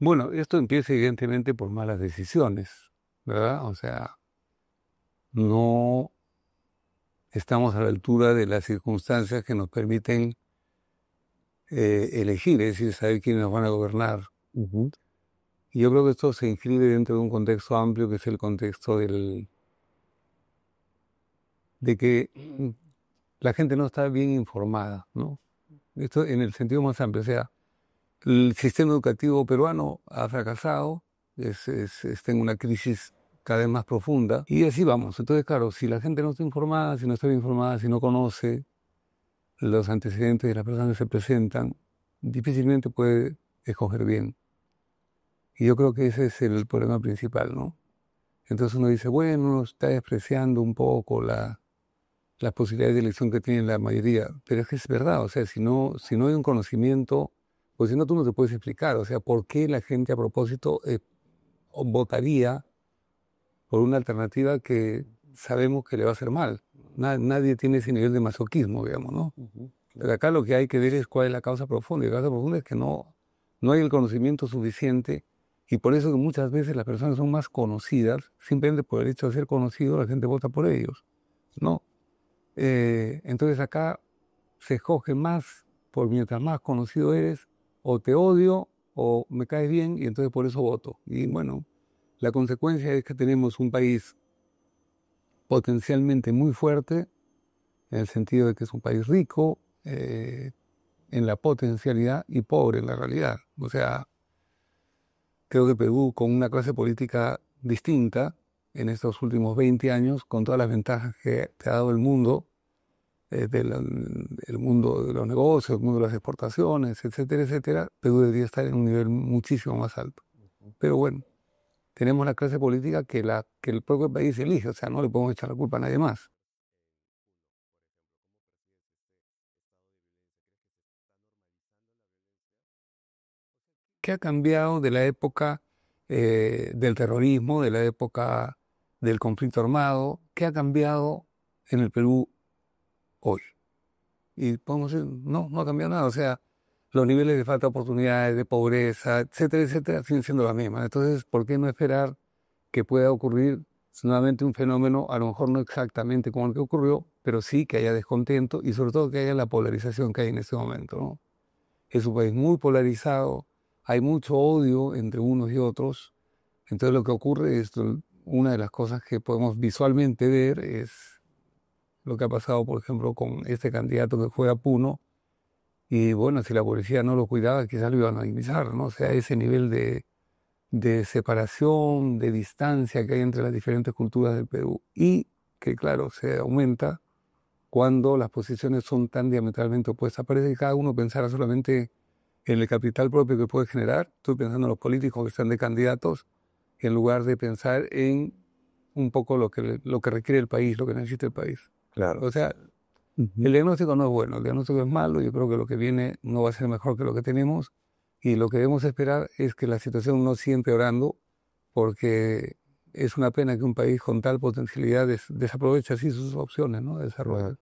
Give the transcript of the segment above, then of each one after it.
Bueno, esto empieza evidentemente por malas decisiones, ¿verdad? O sea, no estamos a la altura de las circunstancias que nos permiten elegir, es decir, saber quiénes nos van a gobernar. Ujú. Y yo creo que esto se inscribe dentro de un contexto amplio, que es el contexto de que la gente no está bien informada, ¿no? Esto en el sentido más amplio, o sea, el sistema educativo peruano ha fracasado, está en una crisis cada vez más profunda y así vamos. Entonces, claro, si la gente no está informada, si no está bien informada, si no conoce los antecedentes de las personas que se presentan, difícilmente puede escoger bien. Y yo creo que ese es el problema principal, ¿no? Entonces uno dice, bueno, uno está despreciando un poco las posibilidades de elección que tiene la mayoría, pero es que es verdad, o sea, si no hay un conocimiento, pues si no tú no te puedes explicar, o sea, por qué la gente a propósito votaría por una alternativa que sabemos que le va a hacer mal. Nadie tiene ese nivel de masoquismo, digamos, ¿no? Ujú, Pero claro. acá lo que hay que ver es cuál es la causa profunda, y la causa profunda es que no hay el conocimiento suficiente, y por eso que muchas veces las personas son más conocidas, simplemente por el hecho de ser conocido, la gente vota por ellos, ¿no? Entonces acá se escoge más por mientras más conocido eres, o te odio o me caes bien y entonces por eso voto. Y bueno, la consecuencia es que tenemos un país potencialmente muy fuerte, en el sentido de que es un país rico en la potencialidad y pobre en la realidad. O sea, creo que Perú con una clase política distinta en estos últimos 20 años, con todas las ventajas que te ha dado el mundo, el mundo de los negocios, el mundo de las exportaciones, etcétera, etcétera, Perú debería estar en un nivel muchísimo más alto. Pero bueno, tenemos la clase política que el propio país elige, o sea, no le podemos echar la culpa a nadie más. ¿Qué ha cambiado de la época del terrorismo, de la época del conflicto armado? ¿Qué ha cambiado en el Perú hoy? Y podemos decir, no, no ha cambiado nada. O sea, los niveles de falta de oportunidades, de pobreza, etcétera, siguen siendo las mismas. Entonces, ¿por qué no esperar que pueda ocurrir nuevamente un fenómeno, a lo mejor no exactamente como el que ocurrió, pero sí que haya descontento y sobre todo que haya la polarización que hay en este momento, ¿no? Es un país muy polarizado, hay mucho odio entre unos y otros. Entonces, lo que ocurre es, una de las cosas que podemos visualmente ver es lo que ha pasado, por ejemplo, con este candidato que fue a Puno. Y bueno, si la policía no lo cuidaba, quizás lo iban a minimizar, ¿no? O sea, ese nivel de separación, de distancia que hay entre las diferentes culturas del Perú y que, claro, se aumenta cuando las posiciones son tan diametralmente opuestas. Parece que cada uno pensara solamente en el capital propio que puede generar. Estoy pensando en los políticos que están de candidatos, en lugar de pensar en un poco lo que requiere el país, lo que necesita el país. Claro. O sea, Ujú. el diagnóstico no es bueno, el diagnóstico es malo, yo creo que lo que viene no va a ser mejor que lo que tenemos y lo que debemos esperar es que la situación no siga empeorando porque es una pena que un país con tal potencialidad desaproveche así sus opciones, ¿no?, de Claro. desarrollo.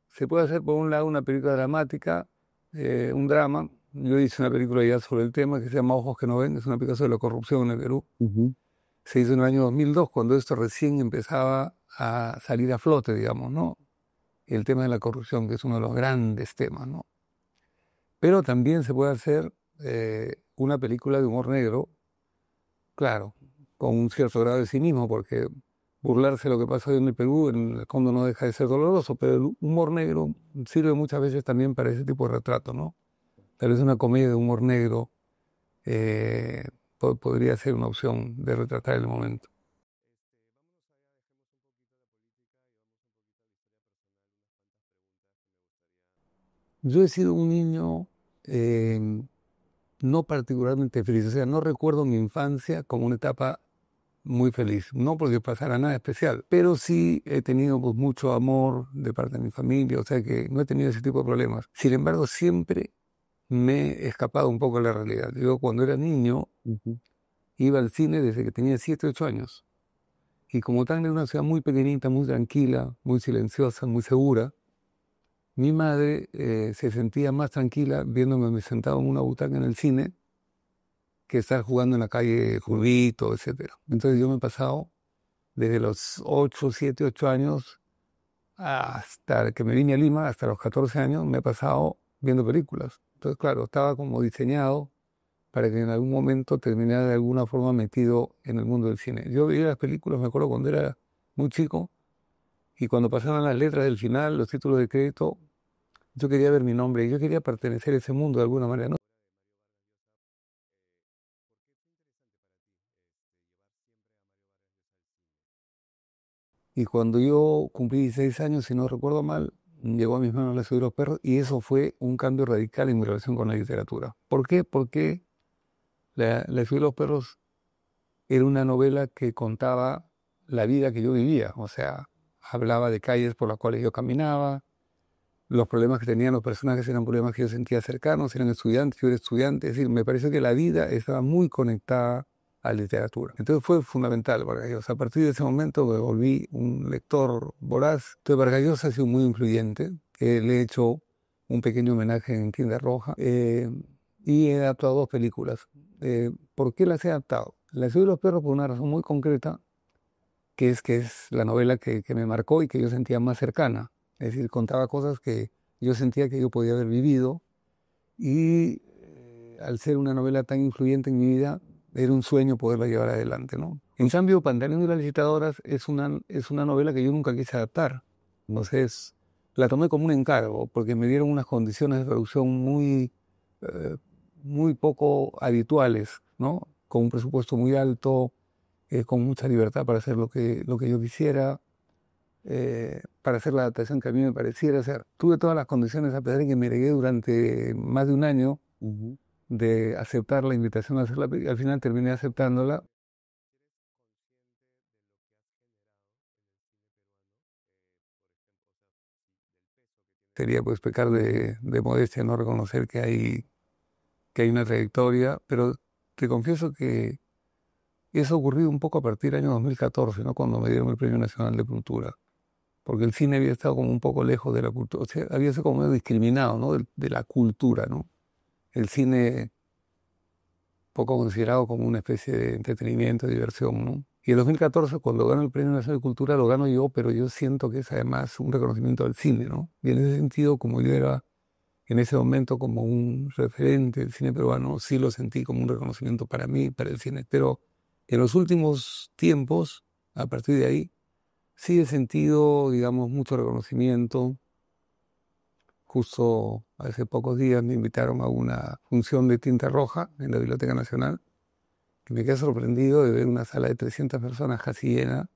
Se puede hacer por un lado una película dramática, un drama. Yo hice una película ya sobre el tema que se llama Ojos que no ven, es una película sobre la corrupción en el Perú. Ujú. Se hizo en el año 2002 cuando esto recién empezaba a salir a flote, digamos, ¿no? El tema de la corrupción, que es uno de los grandes temas, ¿no? Pero también se puede hacer una película de humor negro, claro, con un cierto grado de cinismo, porque burlarse de lo que pasa hoy en el Perú, en el fondo no deja de ser doloroso, pero el humor negro sirve muchas veces también para ese tipo de retrato, ¿no? Tal vez una comedia de humor negro eh, podría ser una opción de retratar el momento. Yo he sido un niño eh, no particularmente feliz, o sea, no recuerdo mi infancia como una etapa muy feliz, no porque pasara nada especial, pero sí he tenido pues, mucho amor de parte de mi familia, o sea que no he tenido ese tipo de problemas. Sin embargo, siempre me he escapado un poco de la realidad. Yo cuando era niño Ujú. iba al cine desde que tenía 7 8 años, y como tal era una ciudad muy pequeñita, muy tranquila, muy silenciosa, muy segura, mi madre se sentía más tranquila viéndome sentado en una butaca en el cine que estar jugando en la calle juguito, etcétera. Entonces yo me he pasado desde los 8, 7, 8 años hasta que me vine a Lima, hasta los 14 años, me he pasado viendo películas. Entonces, claro, estaba como diseñado para que en algún momento terminara de alguna forma metido en el mundo del cine. Yo veía las películas, me acuerdo cuando era muy chico, y cuando pasaban las letras del final, los títulos de crédito, yo quería ver mi nombre, y yo quería pertenecer a ese mundo de alguna manera, ¿no? Y cuando yo cumplí 16 años, si no recuerdo mal, llegó a mis manos La ciudad de los perros, y eso fue un cambio radical en mi relación con la literatura. ¿Por qué? Porque La ciudad de los perros era una novela que contaba la vida que yo vivía, o sea, hablaba de calles por las cuales yo caminaba, los problemas que tenían los personajes eran problemas que yo sentía cercanos, eran estudiantes, yo era estudiante, es decir, me parece que la vida estaba muy conectada a la literatura. Entonces fue fundamental Vargas Llosa. A partir de ese momento me volví un lector voraz. Entonces Vargas Llosa ha sido muy influyente. Le he hecho un pequeño homenaje en Tinta Roja y he adaptado dos películas. ¿Por qué las he adaptado? La ciudad de los perros por una razón muy concreta, que es la novela que me marcó y que yo sentía más cercana. Es decir, contaba cosas que yo sentía que yo podía haber vivido y al ser una novela tan influyente en mi vida, era un sueño poderla llevar adelante, ¿no? En cambio, Pantaleón y las licitadoras es una novela que yo nunca quise adaptar. Entonces, la tomé como un encargo porque me dieron unas condiciones de producción eh, muy poco habituales, ¿no? Con un presupuesto muy alto, con mucha libertad para hacer lo que yo quisiera, para hacer la adaptación que a mí me pareciera hacer. Tuve todas las condiciones, a pesar de que me negué durante más de un año Ujú. de aceptar la invitación a hacerla, y al final terminé aceptándola. Sería pues pecar de modestia no reconocer que hay una trayectoria, pero te confieso que eso ha ocurrido un poco a partir del año 2014, ¿no? Cuando me dieron el Premio Nacional de Cultura, porque el cine había estado como un poco lejos de la cultura, o sea, había sido como medio discriminado, ¿no? De la cultura, ¿no? El cine poco considerado como una especie de entretenimiento, de diversión, ¿no? Y en 2014, cuando gano el Premio Nacional de Cultura, lo gano yo, pero yo siento que es además un reconocimiento al cine, ¿no? Y en ese sentido, como yo era en ese momento como un referente del cine peruano, sí lo sentí como un reconocimiento para mí, para el cine. Pero en los últimos tiempos, a partir de ahí, sí he sentido, digamos, mucho reconocimiento. Justo hace pocos días me invitaron a una función de tinta roja en la Biblioteca Nacional, que me quedé sorprendido de ver una sala de 300 personas casi llena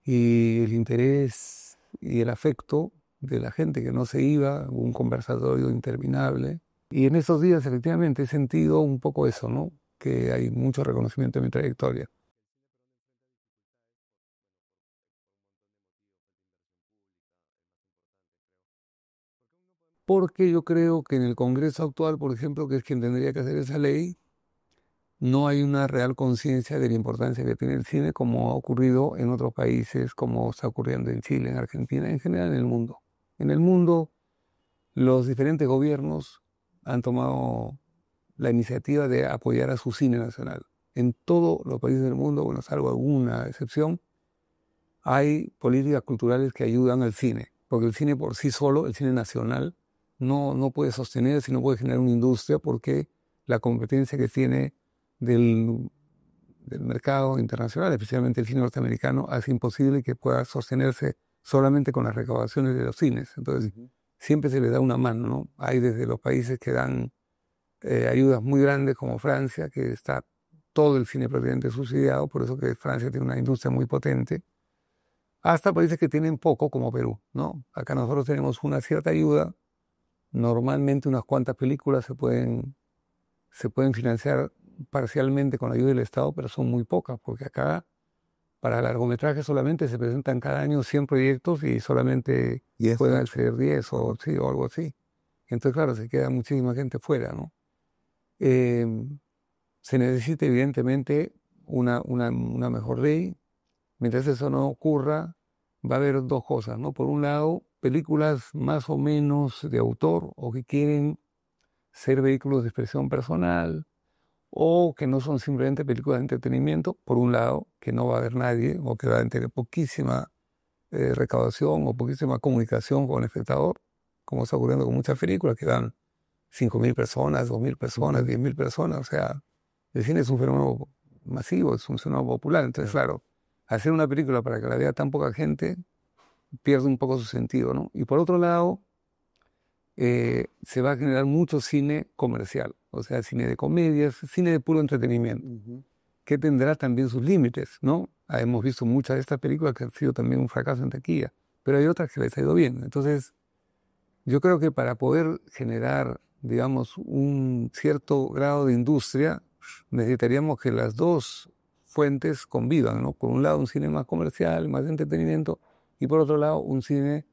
y el interés y el afecto de la gente que no se iba, un conversatorio interminable. Y en esos días efectivamente he sentido un poco eso, ¿no? Que hay mucho reconocimiento de mi trayectoria. Porque yo creo que en el Congreso actual, por ejemplo, que es quien tendría que hacer esa ley, no hay una real conciencia de la importancia que tiene el cine como ha ocurrido en otros países, como está ocurriendo en Chile, en Argentina, en general en el mundo. En el mundo, los diferentes gobiernos han tomado la iniciativa de apoyar a su cine nacional. En todos los países del mundo, bueno, salvo alguna excepción, hay políticas culturales que ayudan al cine, porque el cine por sí solo, el cine nacional, no puede sostenerse, no puede generar una industria porque la competencia que tiene del, del mercado internacional, especialmente el cine norteamericano, hace imposible que pueda sostenerse solamente con las recaudaciones de los cines. Entonces, Ujú. siempre se le da una mano, ¿no? Hay desde los países que dan ayudas muy grandes como Francia, que está todo el cine prácticamente subsidiado, por eso que Francia tiene una industria muy potente, hasta países que tienen poco como Perú, ¿no? Acá nosotros tenemos una cierta ayuda, normalmente unas cuantas películas se pueden financiar parcialmente con la ayuda del Estado, pero son muy pocas, porque acá para largometrajes solamente se presentan cada año 100 proyectos y solamente Y es pueden mucho. ser 10 o, Ujú. sí, o algo así. Entonces, claro, se queda muchísima gente fuera, ¿no? Eh, Se necesita evidentemente una mejor ley. Mientras eso no ocurra, va a haber dos cosas, ¿no? Por un lado, películas más o menos de autor o que quieren ser vehículos de expresión personal o que no son simplemente películas de entretenimiento, por un lado, que no va a haber nadie o que va a tener poquísima recaudación o poquísima comunicación con el espectador, como está ocurriendo con muchas películas que dan 5.000 personas, 2.000 personas, 10.000 personas. O sea, el cine es un fenómeno masivo, es un fenómeno popular. Entonces, claro, hacer una película para que la vea tan poca gente pierde un poco su sentido, ¿no? Y por otro lado, se va a generar mucho cine comercial, o sea, cine de comedias, cine de puro entretenimiento, que tendrá también sus límites, ¿no? Hemos visto muchas de estas películas que han sido también un fracaso en taquilla, pero hay otras que les ha ido bien. Entonces, yo creo que para poder generar, digamos, un cierto grado de industria, necesitaríamos que las dos fuentes convivan, ¿no? Por un lado, un cine más comercial, más de entretenimiento, y por otro lado, un cine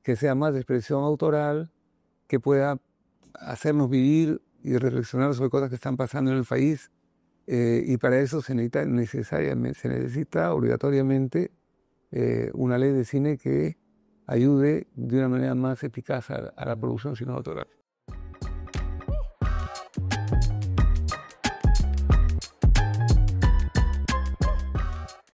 que sea más de expresión autoral, que pueda hacernos vivir y reflexionar sobre cosas que están pasando en el país. Y para eso se necesita obligatoriamente una ley de cine que ayude de una manera más eficaz a la producción cinematográfica.